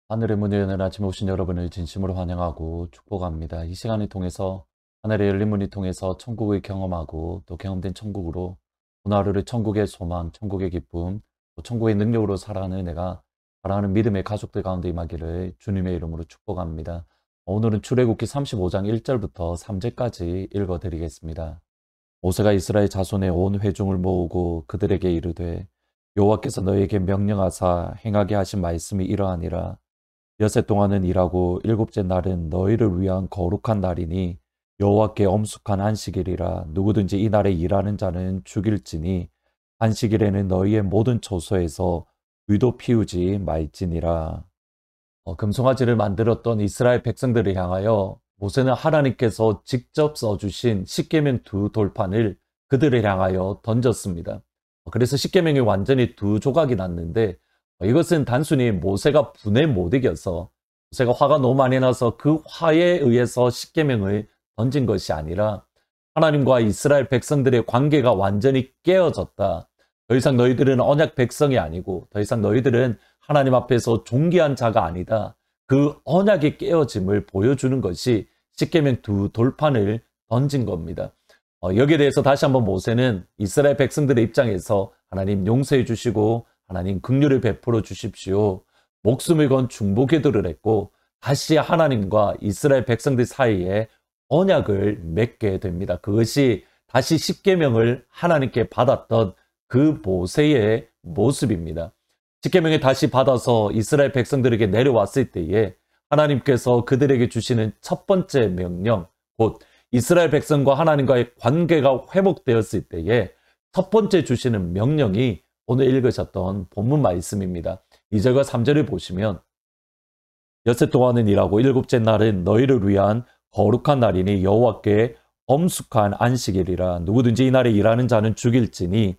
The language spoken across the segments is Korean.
하늘의 문을 여는 아침에 오신 여러분을 진심으로 환영하고 축복합니다. 이 시간을 통해서 하늘의 열린 문을 통해서 천국을 경험하고 또 경험된 천국으로 오늘 하루를 천국의 소망, 천국의 기쁨, 또 천국의 능력으로 살아가는 내가 사랑하는 믿음의 가족들 가운데 임하기를 주님의 이름으로 축복합니다. 오늘은 출애굽기 35장 1절부터 3절까지 읽어드리겠습니다. 모세가 이스라엘 자손의 온 회중을 모으고 그들에게 이르되 여호와께서 너에게 명령하사 행하게 하신 말씀이 이러하니라. 여섯 동안은 일하고 일곱째 날은 너희를 위한 거룩한 날이니 여호와께 엄숙한 안식일이라. 누구든지 이 날에 일하는 자는 죽일지니 안식일에는 너희의 모든 처소에서 위도 피우지 말지니라. 금송아지를 만들었던 이스라엘 백성들을 향하여 모세는 하나님께서 직접 써주신 십계명 두 돌판을 그들을 향하여 던졌습니다. 그래서 십계명이 완전히 두 조각이 났는데 이것은 단순히 모세가 분에 못 이겨서 모세가 화가 너무 많이 나서 그 화에 의해서 십계명을 던진 것이 아니라 하나님과 이스라엘 백성들의 관계가 완전히 깨어졌다. 더 이상 너희들은 언약 백성이 아니고 더 이상 너희들은 하나님 앞에서 존귀한 자가 아니다. 그 언약의 깨어짐을 보여주는 것이 십계명 두 돌판을 던진 겁니다. 여기에 대해서 다시 한번 모세는 이스라엘 백성들의 입장에서 하나님 용서해 주시고 하나님 긍휼을 베풀어 주십시오. 목숨을 건 중보기도를 했고 다시 하나님과 이스라엘 백성들 사이에 언약을 맺게 됩니다. 그것이 다시 십계명을 하나님께 받았던 그 모세의 모습입니다. 십계명을 다시 받아서 이스라엘 백성들에게 내려왔을 때에 하나님께서 그들에게 주시는 첫 번째 명령, 곧 이스라엘 백성과 하나님과의 관계가 회복되었을 때에 첫 번째 주시는 명령이 오늘 읽으셨던 본문 말씀입니다. 2절과 3절을 보시면 여섯 동안은 일하고 일곱째 날은 너희를 위한 거룩한 날이니 여호와께 엄숙한 안식일이라. 누구든지 이 날에 일하는 자는 죽일지니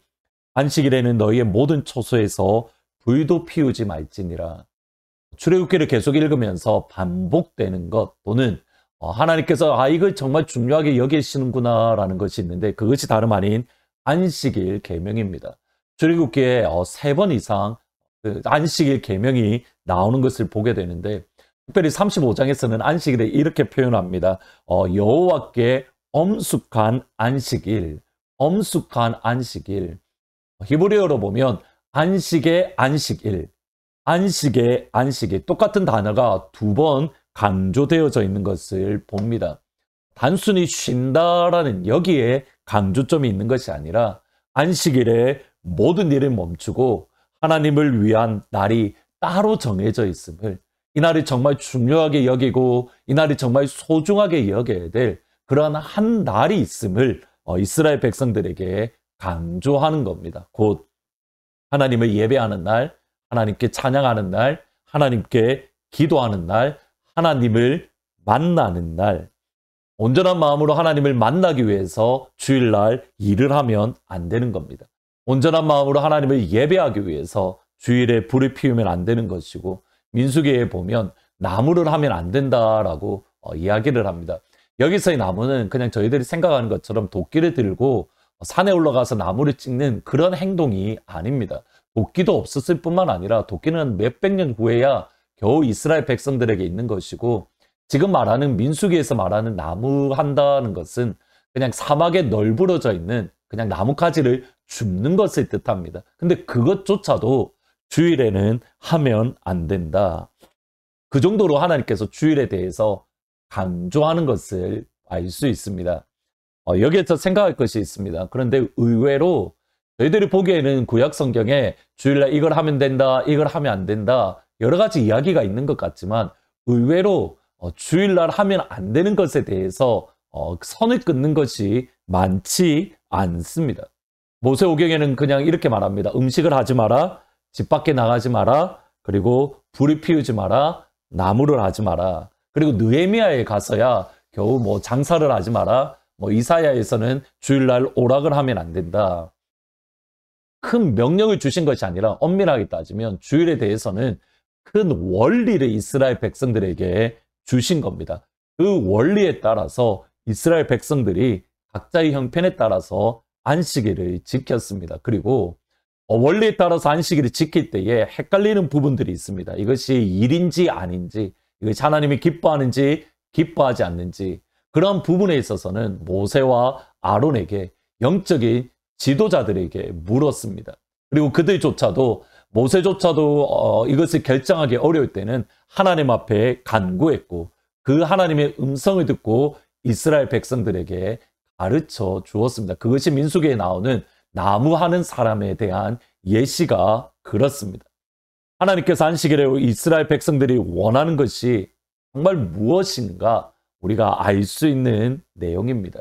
안식일에는 너희의 모든 처소에서 불도 피우지 말지니라. 출애굽기를 계속 읽으면서 반복되는 것 또는 하나님께서 이걸 정말 중요하게 여기시는구나 라는 것이 있는데 그것이 다름 아닌 안식일 계명입니다. 출애굽기에 3번 이상 안식일 계명이 나오는 것을 보게 되는데 특별히 35장에서는 안식일을 이렇게 표현합니다. 여호와께 엄숙한 안식일, 엄숙한 안식일. 히브리어로 보면 안식의 안식일, 안식의 안식일 똑같은 단어가 2번 강조되어져 있는 것을 봅니다. 단순히 쉰다라는 여기에 강조점이 있는 것이 아니라 안식일에 모든 일을 멈추고 하나님을 위한 날이 따로 정해져 있음을, 이 날이 정말 중요하게 여기고 이 날이 정말 소중하게 여겨야 될 그러한 한 날이 있음을 이스라엘 백성들에게 강조하는 겁니다. 곧 하나님을 예배하는 날, 하나님께 찬양하는 날, 하나님께 기도하는 날, 하나님을 만나는 날. 온전한 마음으로 하나님을 만나기 위해서 주일날 일을 하면 안 되는 겁니다. 온전한 마음으로 하나님을 예배하기 위해서 주일에 불을 피우면 안 되는 것이고 민수기에 보면 나무를 하면 안 된다라고 이야기를 합니다. 여기서의 나무는 그냥 저희들이 생각하는 것처럼 도끼를 들고 산에 올라가서 나무를 찍는 그런 행동이 아닙니다. 도끼도 없었을 뿐만 아니라 도끼는 몇백 년 후에야 겨우 이스라엘 백성들에게 있는 것이고 지금 말하는 민수기에서 말하는 나무 한다는 것은 그냥 사막에 널브러져 있는 그냥 나뭇가지를 줍는 것을 뜻합니다. 근데 그것조차도 주일에는 하면 안 된다. 그 정도로 하나님께서 주일에 대해서 강조하는 것을 알 수 있습니다. 여기에서 생각할 것이 있습니다. 그런데 의외로 저희들이 보기에는 구약 성경에 주일날 이걸 하면 된다, 이걸 하면 안 된다 여러 가지 이야기가 있는 것 같지만 의외로 주일날 하면 안 되는 것에 대해서 선을 끊는 것이 많지 않습니다. 모세오경에는 그냥 이렇게 말합니다. 음식을 하지 마라, 집 밖에 나가지 마라, 그리고 불을 피우지 마라, 나무를 하지 마라. 그리고 느헤미야에 가서야 겨우 뭐 장사를 하지 마라, 뭐 이사야에서는 주일날 오락을 하면 안 된다. 큰 명령을 주신 것이 아니라 엄밀하게 따지면 주일에 대해서는 큰 원리를 이스라엘 백성들에게 주신 겁니다. 그 원리에 따라서 이스라엘 백성들이 각자의 형편에 따라서 안식일을 지켰습니다. 그리고 원리에 따라서 안식일을 지킬 때에 헷갈리는 부분들이 있습니다. 이것이 일인지 아닌지, 이것이 하나님이 기뻐하는지 기뻐하지 않는지, 그런 부분에 있어서는 모세와 아론에게, 영적인 지도자들에게 물었습니다. 그리고 그들조차도, 모세조차도 이것을 결정하기 어려울 때는 하나님 앞에 간구했고, 그 하나님의 음성을 듣고 이스라엘 백성들에게 가르쳐 주었습니다. 그것이 민수기에 나오는 나무하는 사람에 대한 예시가 그렇습니다. 하나님께서 안식일에 이스라엘 백성들이 원하는 것이 정말 무엇인가 우리가 알 수 있는 내용입니다.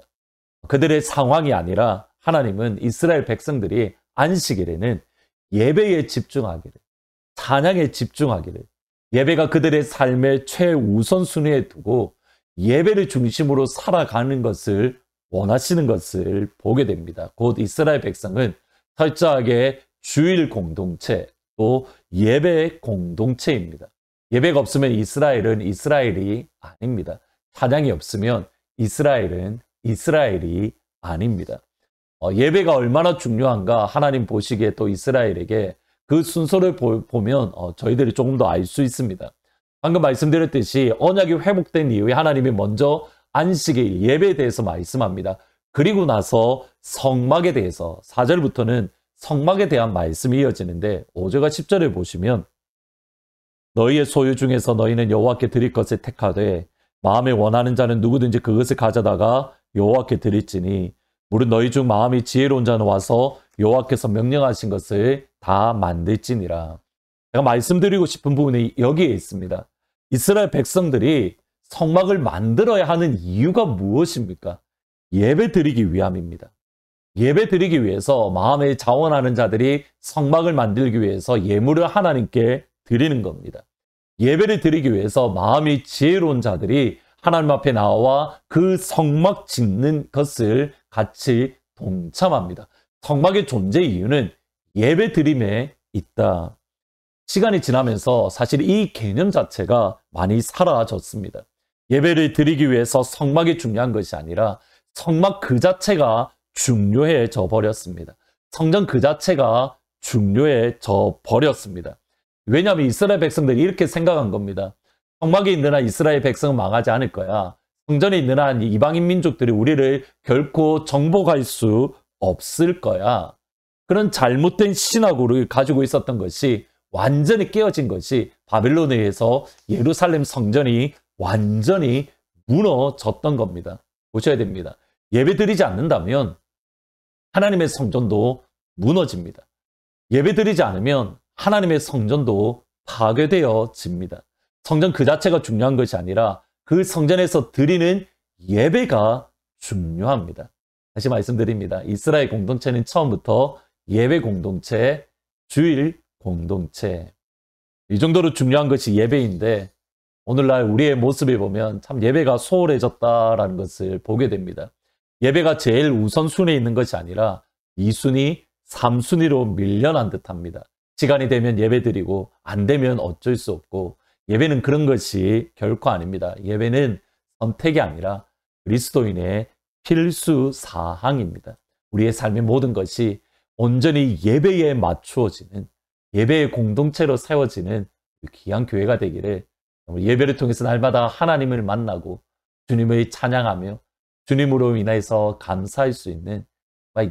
그들의 상황이 아니라 하나님은 이스라엘 백성들이 안식일에는 예배에 집중하기를, 찬양에 집중하기를, 예배가 그들의 삶의 최우선순위에 두고 예배를 중심으로 살아가는 것을 원하시는 것을 보게 됩니다. 곧 이스라엘 백성은 철저하게 주일 공동체, 또 예배 공동체입니다. 예배가 없으면 이스라엘은 이스라엘이 아닙니다. 찬양이 없으면 이스라엘은 이스라엘이 아닙니다. 예배가 얼마나 중요한가 하나님 보시기에 또 이스라엘에게 그 순서를 보면 저희들이 조금 더 알 수 있습니다. 방금 말씀드렸듯이 언약이 회복된 이후에 하나님이 먼저 안식일 예배에 대해서 말씀합니다. 그리고 나서 성막에 대해서 4절부터는 성막에 대한 말씀이 이어지는데 5절과 10절을 보시면 너희의 소유 중에서 너희는 여호와께 드릴 것을 택하되 마음에 원하는 자는 누구든지 그것을 가져다가 여호와께 드릴지니 무릇 너희 중 마음이 지혜로운 자는 와서 여호와께서 명령하신 것을 다 만들지니라. 제가 말씀드리고 싶은 부분이 여기에 있습니다. 이스라엘 백성들이 성막을 만들어야 하는 이유가 무엇입니까? 예배 드리기 위함입니다. 예배 드리기 위해서 마음에 자원하는 자들이 성막을 만들기 위해서 예물을 하나님께 드리는 겁니다. 예배를 드리기 위해서 마음이 지혜로운 자들이 하나님 앞에 나와 그 성막 짓는 것을 같이 동참합니다. 성막의 존재 이유는 예배 드림에 있다. 시간이 지나면서 사실 이 개념 자체가 많이 사라졌습니다. 예배를 드리기 위해서 성막이 중요한 것이 아니라 성막 그 자체가 중요해져 버렸습니다. 성전 그 자체가 중요해져 버렸습니다. 왜냐하면 이스라엘 백성들이 이렇게 생각한 겁니다. 성막에 있는 한 이스라엘 백성은 망하지 않을 거야. 성전에 있는 한 이방인 민족들이 우리를 결코 정복할 수 없을 거야. 그런 잘못된 신학으로 가지고 있었던 것이 완전히 깨어진 것이 바벨론에 의해서 예루살렘 성전이 완전히 무너졌던 겁니다. 보셔야 됩니다. 예배드리지 않는다면 하나님의 성전도 무너집니다. 예배드리지 않으면 하나님의 성전도 파괴되어집니다. 성전 그 자체가 중요한 것이 아니라 그 성전에서 드리는 예배가 중요합니다. 다시 말씀드립니다. 이스라엘 공동체는 처음부터 예배 공동체, 주일 공동체, 이 정도로 중요한 것이 예배인데 오늘날 우리의 모습을 보면 참 예배가 소홀해졌다라는 것을 보게 됩니다. 예배가 제일 우선순위에 있는 것이 아니라 2순위, 3순위로 밀려난 듯합니다. 시간이 되면 예배드리고 안 되면 어쩔 수 없고, 예배는 그런 것이 결코 아닙니다. 예배는 선택이 아니라 그리스도인의 필수 사항입니다. 우리의 삶의 모든 것이 온전히 예배에 맞추어지는, 예배의 공동체로 세워지는 귀한 교회가 되기를, 예배를 통해서 날마다 하나님을 만나고 주님을 찬양하며 주님으로 인해서 감사할 수 있는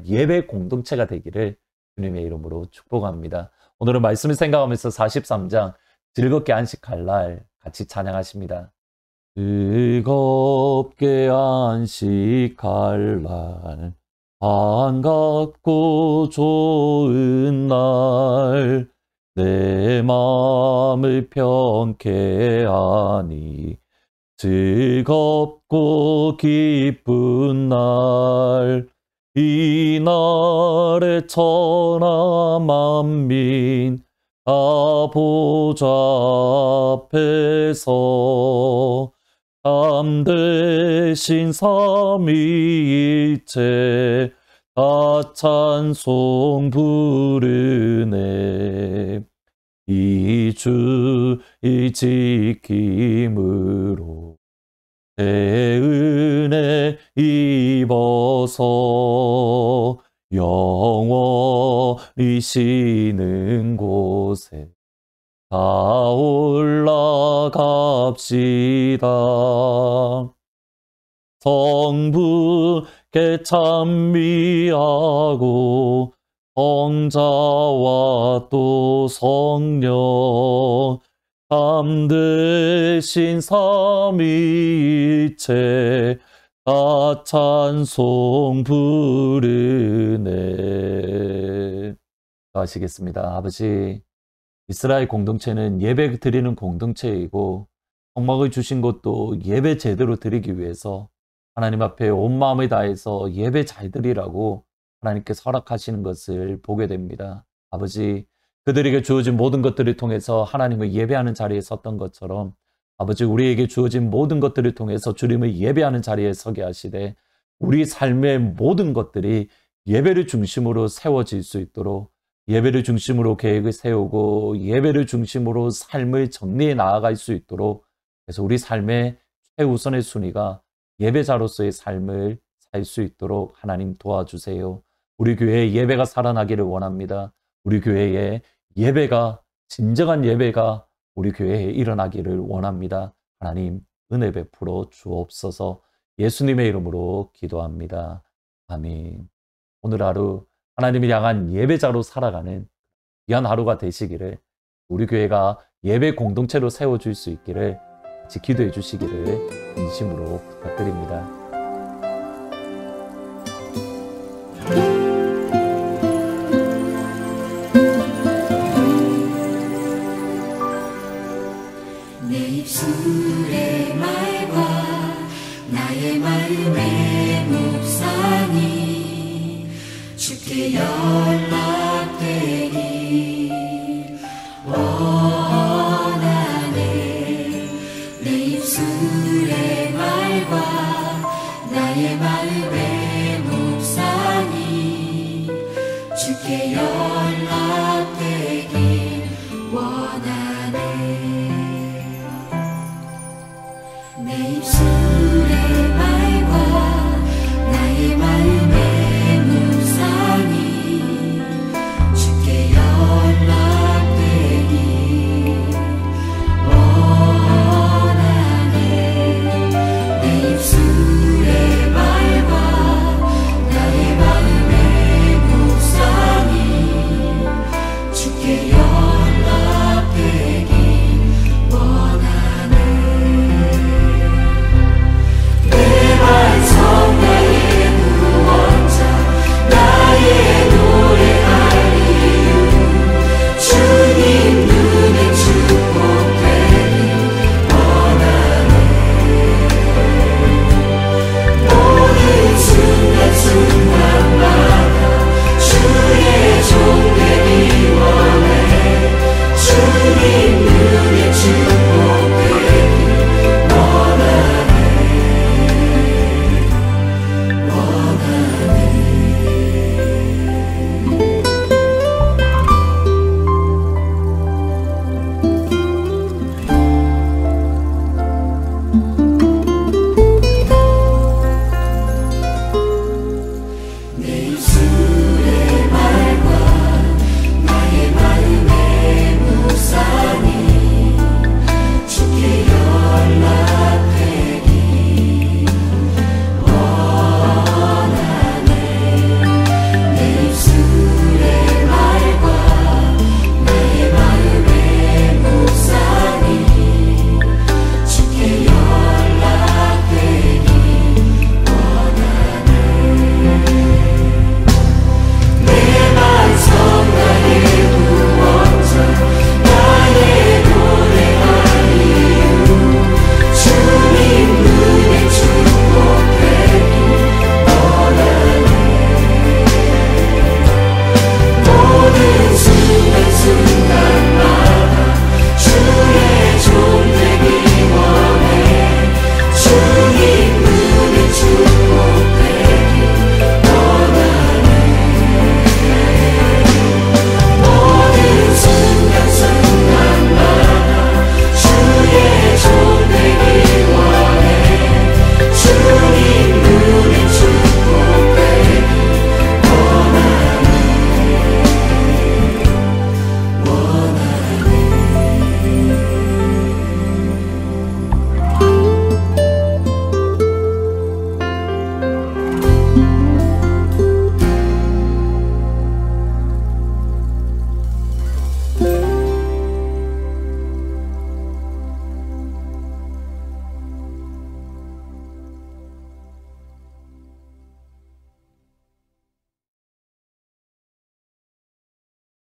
예배 공동체가 되기를 주님의 이름으로 축복합니다. 오늘은 말씀을 생각하면서 43장 즐겁게 안식할 날 같이 찬양하십니다. 즐겁게 안식할 날, 반갑고 좋은 날, 내 마음을 평케하니 즐겁고 기쁜 날, 이 날에 천하 만민 보좌 앞에서 참되신 삼위일체 다 찬송 부르네. 이 주의 지킴으로 새 은혜 입어서 영원히 쉬는 곳에 다 올라갑시다. 성부께 찬미하고 성자와 또 성령 참되신 삼위일체 다 찬송 부르네. 하시겠습니다. 아버지, 이스라엘 공동체는 예배 드리는 공동체이고 성막을 주신 것도 예배 제대로 드리기 위해서 하나님 앞에 온 마음을 다해서 예배 잘 드리라고 하나님께서 허락하시는 것을 보게 됩니다. 아버지, 그들에게 주어진 모든 것들을 통해서 하나님을 예배하는 자리에 섰던 것처럼 아버지, 우리에게 주어진 모든 것들을 통해서 주님을 예배하는 자리에 서게 하시되 우리 삶의 모든 것들이 예배를 중심으로 세워질 수 있도록 예배를 중심으로 계획을 세우고 예배를 중심으로 삶을 정리해 나아갈 수 있도록, 그래서 우리 삶의 최우선의 순위가 예배자로서의 삶을 살 수 있도록 하나님 도와주세요. 우리 교회의 예배가 살아나기를 원합니다. 우리 교회의 예배가, 진정한 예배가 우리 교회에 일어나기를 원합니다. 하나님 은혜 베풀어 주옵소서. 예수님의 이름으로 기도합니다. 아멘. 오늘 하루 하나님을 향한 예배자로 살아가는 귀한 하루가 되시기를, 우리 교회가 예배 공동체로 세워줄 수 있기를 같이 기도해 주시기를 진심으로 부탁드립니다. 내 입술의 말과 나의 마음의 묵상이 주께 연락